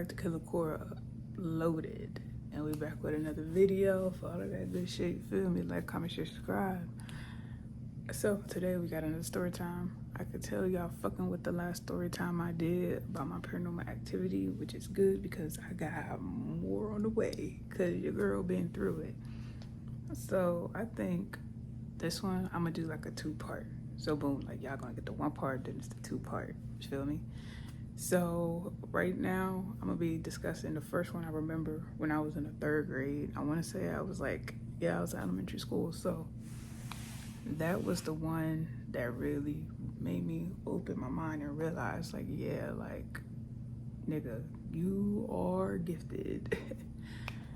back to Killer Core Loaded. And we back with another video for all of that good shit, you feel me? Like, comment, share, subscribe. So today we got another story time. I could tell y'all fucking with the last story time I did about my paranormal activity, which is good because I got more on the way because your girl been through it. So I think this one I'm gonna do like a 2-part. So boom, like y'all gonna get the 1 part, then it's the 2-part. You feel me? So right now I'm gonna be discussing the first one I remember when I was in the 3rd grade. I want to say I was like, I was in elementary school. So that was the one that really made me open my mind and realize, like, yeah, like, nigga, you are gifted.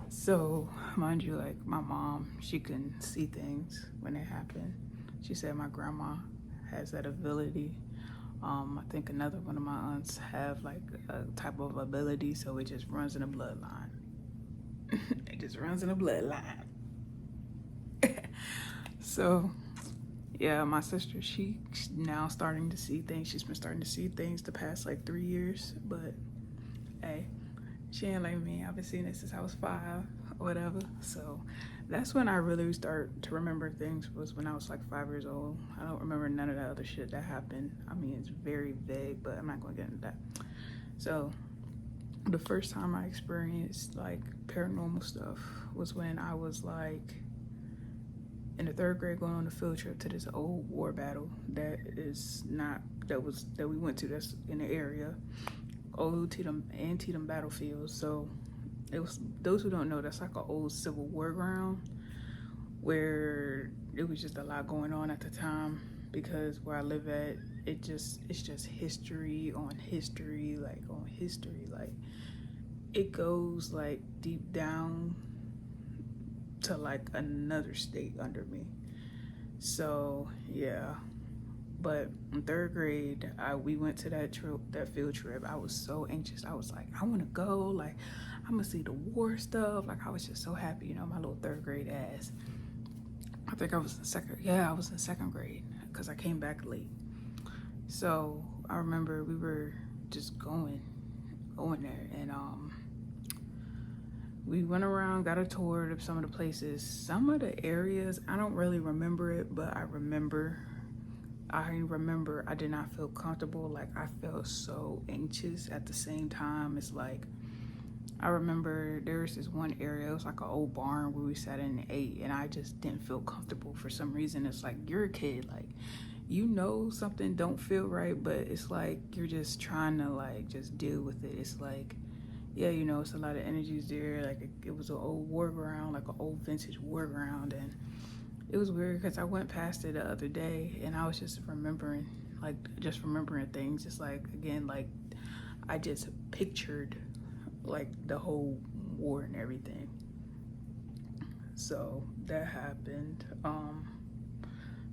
So mind you, like, my mom, she can see things when they happen. She said my grandma has that ability. I think another one of my aunts have like a type of ability, so it just runs in the bloodline. It just runs in the bloodline. So yeah, my sister, she's now starting to see things. She's been starting to see things the past like 3 years, but hey, she ain't like me. I've been seeing it since I was 5 or whatever. So that's when I really start to remember things, was when I was like 5 years old. I don't remember none of that other shit that happened. I mean, it's very vague, but I'm not gonna get into that. So the first time I experienced like paranormal stuff was when I was like in the 3rd grade, going on a field trip to this old war battle that we went to, that's in the area. Old Antietam battlefield. So it was, those who don't know, that's like an old Civil War ground where it was just a lot going on at the time, because where I live at, it's just history on history, like on history. Like it goes like deep down to like another state under me. So yeah. But in 3rd grade, we went to that field trip. I was so anxious. I was like, I want to go. Like, I'm gonna see the war stuff. Like, I was just so happy, you know, my little 3rd grade ass. I think I was in 2nd grade because I came back late. So I remember we were just going there, and we went around, got a tour of some of the places. Some of the areas, I don't really remember it, but I remember I did not feel comfortable. Like, I felt so anxious at the same time. It's like, I remember there was this one area, it was like an old barn where we sat in and ate, and I just didn't feel comfortable for some reason. It's like, you're a kid, like, you know something don't feel right, but it's like you're just trying to like just deal with it. It's like, yeah, you know, it's a lot of energies there. Like it was an old war ground, like an old vintage war ground, and it was weird because I went past it the other day and I was just remembering things. Just like, again, like I just pictured like the whole war and everything. So that happened.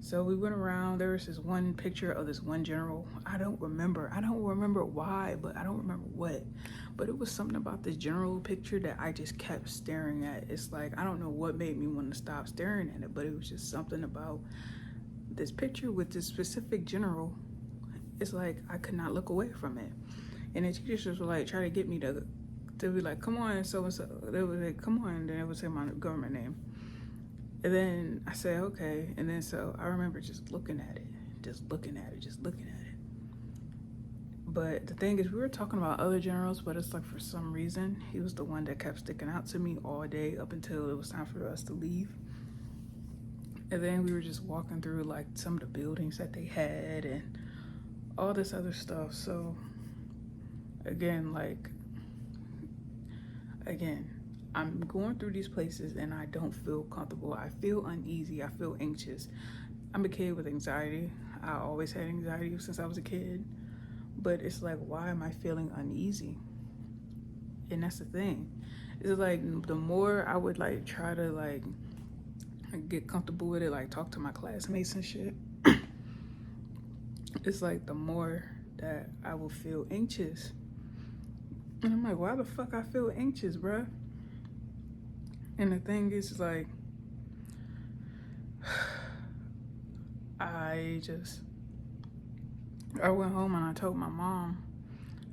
So we went around. There was this one picture of this one general. I don't remember why, but I don't remember what. But it was something about this general picture that I just kept staring at. It's like, I don't know what made me want to stop staring at it, but it was just something about this picture with this specific general. It's like I could not look away from it. And the teachers were like trying to get me to be like, come on, so and so. They would like, come on, and they would say my government name. And then I said, okay. And then so I remember just looking at it. But the thing is, we were talking about other generals, but it's like for some reason, he was the one that kept sticking out to me all day up until it was time for us to leave. And then we were just walking through like some of the buildings that they had and all this other stuff. So again, I'm going through these places and I don't feel comfortable. I feel uneasy. I feel anxious. I'm a kid with anxiety. I always had anxiety since I was a kid. But it's like, why am I feeling uneasy? And that's the thing. It's like the more I would like try to like get comfortable with it, like talk to my classmates and shit, it's like the more that I will feel anxious. And I'm like, why the fuck I feel anxious, bruh? And the thing is, like, I went home and I told my mom,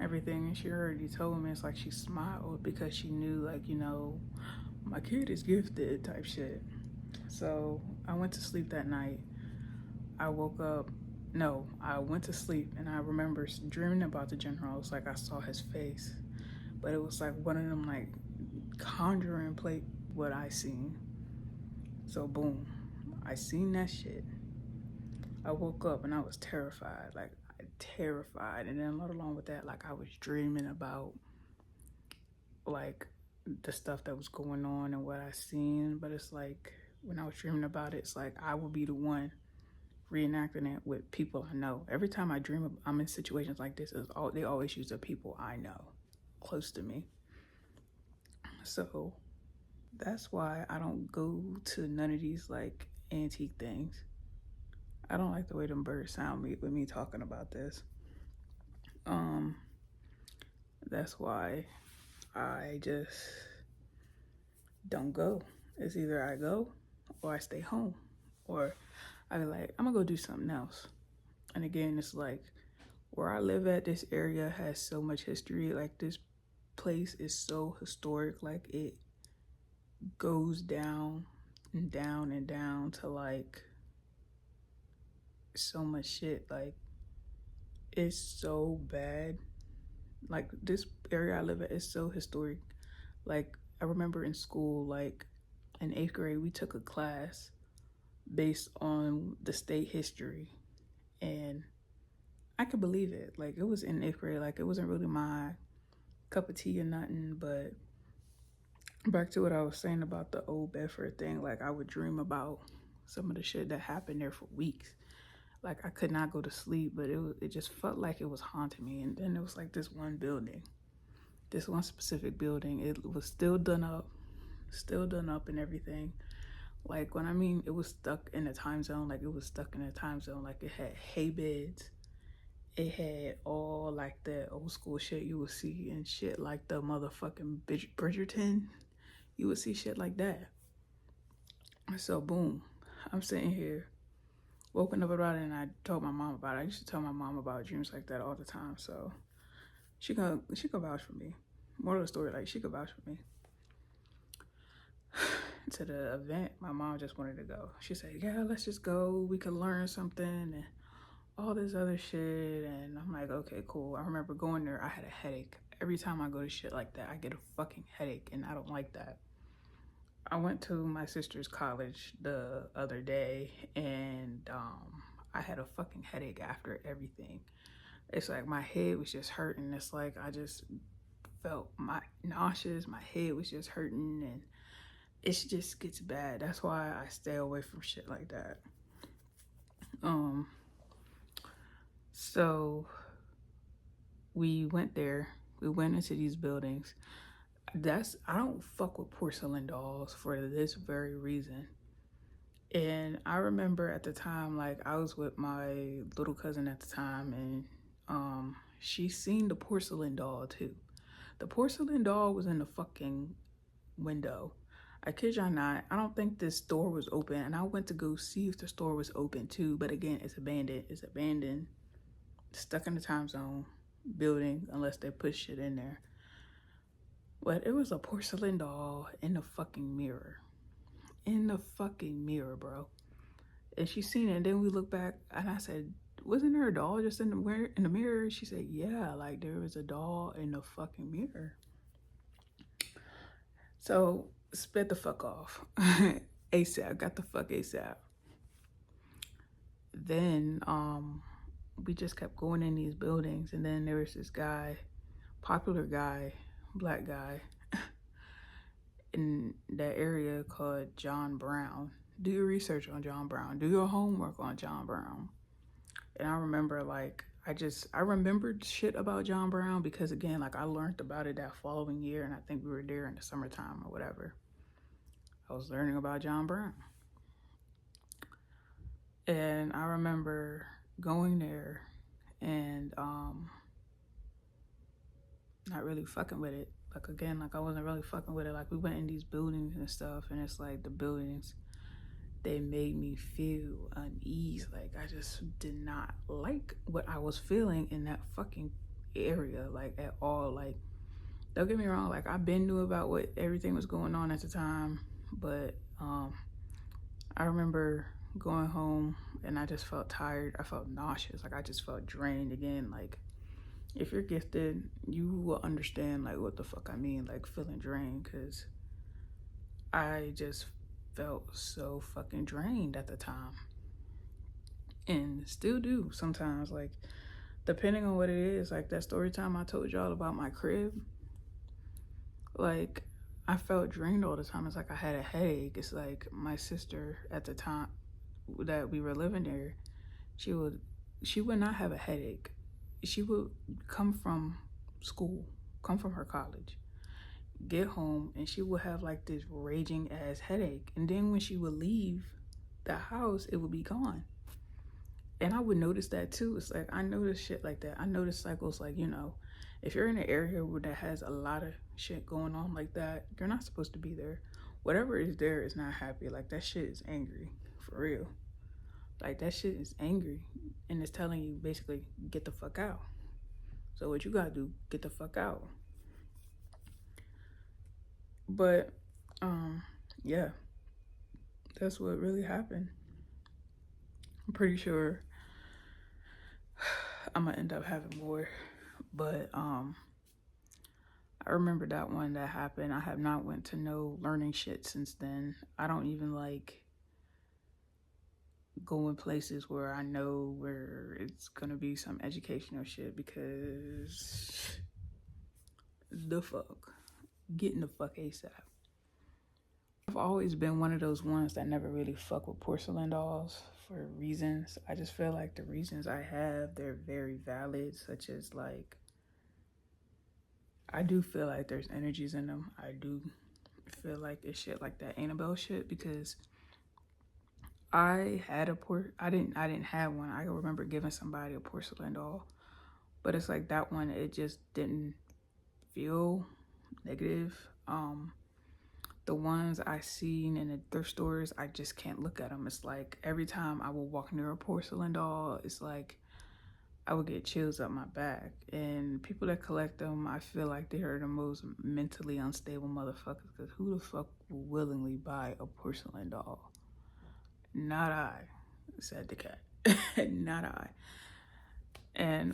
everything. And she already told me, it's like she smiled because she knew, like, my kid is gifted type shit. So I went to sleep that night. I woke up. No, I went to sleep and I remember dreaming about the general. It's like I saw his face, but it was like one of them like conjuring plate what I seen. So boom, I seen that shit. I woke up and I was terrified, like terrified, and then let alone with that, like I was dreaming about like the stuff that was going on and what I seen. But it's like when I was dreaming about it, it's like I will be the one reenacting it with people I know. Every time I dream, I'm in situations like this. They always use the people I know, close to me. So that's why I don't go to none of these like antique things. I don't like the way them birds sound with me talking about this. Um, that's why I just don't go. It's either I go or I stay home, or I be like, I'm gonna go do something else. And again, it's like where I live at, this area has so much history. Like this place is so historic. Like it goes down and down and down to like so much shit. Like it's so bad. Like this area I live at is so historic. Like I remember in school, like in 8th grade, we took a class based on the state history, and I could believe it. Like it was in 8th grade. Like it wasn't really my cup of tea or nothing. But back to what I was saying about the old Bedford thing. Like I would dream about some of the shit that happened there for weeks. Like I could not go to sleep, but it just felt like it was haunting me. And then it was like this one building, this one specific building. It was still done up and everything. Like when I mean it was stuck in a time zone, like it was stuck in a time zone. Like it had hay beds. It had all like the old school shit you would see and shit like the motherfucking Bridgerton. You would see shit like that. So boom, I'm sitting here, woken up about it, and I told my mom about it. I used to tell my mom about dreams like that all the time. So she could vouch for me. Moral of the story, like she could vouch for me. To the event, my mom just wanted to go. She said, "Yeah, let's just go. We could learn something and all this other shit." And I'm like, "Okay, cool." I remember going there. I had a headache. Every time I go to shit like that, I get a fucking headache, and I don't like that. I went to my sister's college the other day, and I had a fucking headache after everything. It's like my head was just hurting. It's like I just felt my nauseous. My head was just hurting, and it just gets bad. That's why I stay away from shit like that. So we went there. We went into these buildings. I don't fuck with porcelain dolls for this very reason. And I remember at the time, like I was with my little cousin at the time, and she seen the porcelain doll too. The porcelain doll was in the fucking window. I kid y'all not. I don't think this store was open, and I went to go see if the store was open too. But again, it's abandoned. It's abandoned, stuck in the time zone building, unless they put shit in there. But it was a porcelain doll in the fucking mirror. In the fucking mirror, bro. And she seen it, and then we looked back, and I said, "Wasn't there a doll just in the mirror?" She said, "Yeah, like there was a doll in the fucking mirror." So spit the fuck off. ASAP, got the fuck ASAP. Then we just kept going in these buildings, and then there was this guy, popular guy, black guy, in that area called John Brown. Do your research on John Brown. Do your homework on John Brown. And I remember I remembered shit about John Brown because again, like I learned about it that following year, and I think we were there in the summertime or whatever. I was learning about John Brown. And I remember going there and not really fucking with it. Like again, like I wasn't really fucking with it. Like we went in these buildings and stuff, and it's like the buildings, they made me feel unease. Like I just did not like what I was feeling in that fucking area, like, at all. Like, don't get me wrong, like, I've been knew about what everything was going on at the time, but I remember going home and I just felt tired. I felt nauseous. Like, I just felt drained again. Like, if you're gifted, you will understand, like, what the fuck I mean, like, feeling drained, because I just felt so fucking drained at the time. And still do sometimes, like, depending on what it is. Like, that story time I told y'all about my crib, like, I felt drained all the time. It's like I had a headache. It's like my sister at the time that we were living there, she would not have a headache. She would come from school, come from her college, get home, and she would have like this raging ass headache. And then when she would leave the house, it would be gone. And I would notice that too. It's like I notice shit like that. I notice cycles, like, you know, if you're in an area where that has a lot of shit going on like that, you're not supposed to be there. Whatever is there is not happy. Like, that shit is angry, for real. Like, that shit is angry, and it's telling you basically, get the fuck out. So what you gotta do, get the fuck out. But yeah, that's what really happened. I'm pretty sure I'm gonna end up having more, but I remember that one that happened. I have not went to no learning shit since then. I don't even like going places where I know where it's gonna be some educational shit, because the fuck, getting the fuck ASAP. I've always been one of those ones that never really fuck with porcelain dolls for reasons. I just feel like the reasons I have, they're very valid, such as, like, I do feel like there's energies in them. I do feel like it's shit like that Annabelle shit, because I had I didn't have one. I remember giving somebody a porcelain doll, but it's like that one, it just didn't feel negative. The ones I seen in the thrift stores, I just can't look at them. It's like every time I will walk near a porcelain doll, it's like I would get chills up my back. And people that collect them, I feel like they are the most mentally unstable motherfuckers, because who the fuck will willingly buy a porcelain doll? Not I, said the cat. Not I. And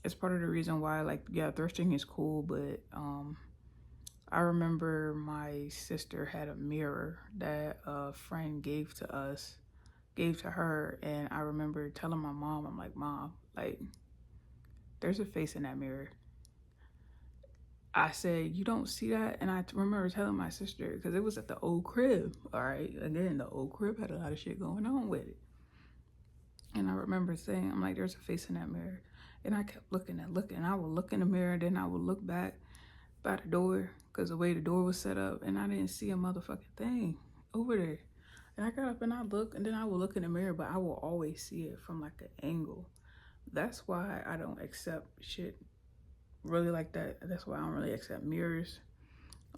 it's part of the reason why, like, yeah, thrifting is cool, but I remember my sister had a mirror that a friend gave to her, and I remember telling my mom, I'm like, Mom, like, there's a face in that mirror. I said, you don't see that? And I remember telling my sister, because it was at the old crib, all right? Again, the old crib had a lot of shit going on with it. And I remember saying, I'm like, there's a face in that mirror. And I kept looking and looking, and I would look in the mirror, then I would look back by the door, because the way the door was set up, and I didn't see a motherfucking thing over there. And I got up and I looked, and then I would look in the mirror, but I will always see it from like an angle. That's why I don't accept shit really like that. That's why I don't really accept mirrors.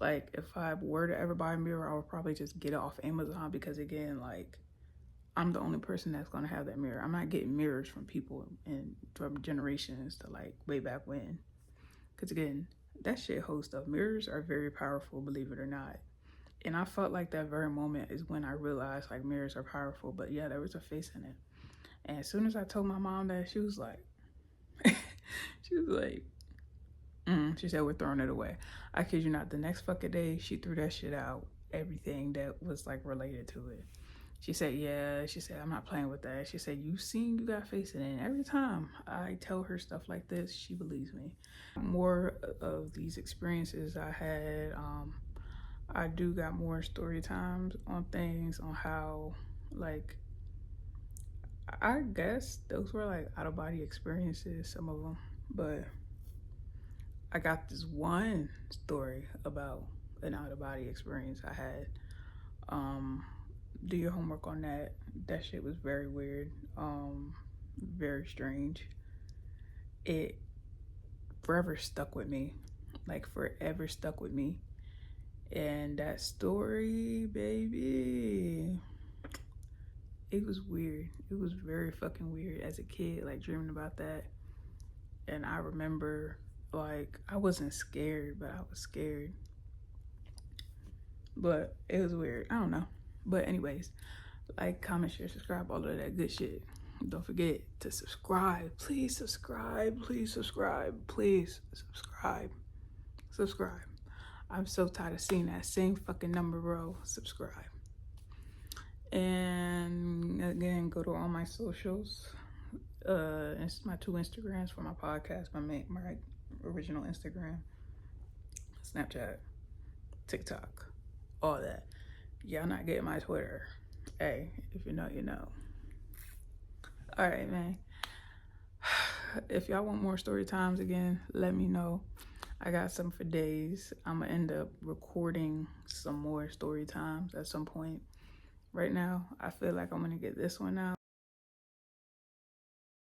Like, if I were to ever buy a mirror, I would probably just get it off Amazon, because again, like, I'm the only person that's gonna have that mirror. I'm not getting mirrors from people and from generations to like way back when. Because again, that shit holds stuff. Mirrors are very powerful, believe it or not. And I felt like that very moment is when I realized, like, mirrors are powerful. But yeah, there was a face in it. And as soon as I told my mom that, she was like, she said, we're throwing it away. I kid you not, the next fucking day, she threw that shit out. Everything that was like related to it. She said, yeah, she said, I'm not playing with that. She said, you seen you got face in it. And every time I tell her stuff like this, she believes me. More of these experiences I had, I do got more story times on things, on how, like, I guess those were like out of body experiences, some of them. But I got this one story about an out of body experience I had. Do your homework on that. That shit was very weird, very strange. It forever stuck with me, like forever stuck with me. And that story, baby, it was weird. It was very fucking weird as a kid, like dreaming about that. And I remember, like, I wasn't scared, but I was scared. But it was weird. I don't know. But anyways, like, comment, share, subscribe, all of that good shit. Don't forget to subscribe. Please subscribe. Please subscribe. Please subscribe. Subscribe. I'm so tired of seeing that same fucking number row. Subscribe. And again, go to all my socials. It's my 2 Instagrams for my podcast, my original Instagram, Snapchat, TikTok, all that. Y'all not getting my Twitter. Hey, if you know, you know. All right, man. If y'all want more story times again, let me know. I got some for days. I'm gonna end up recording some more story times at some point. Right now, I feel like I'm gonna get this one out.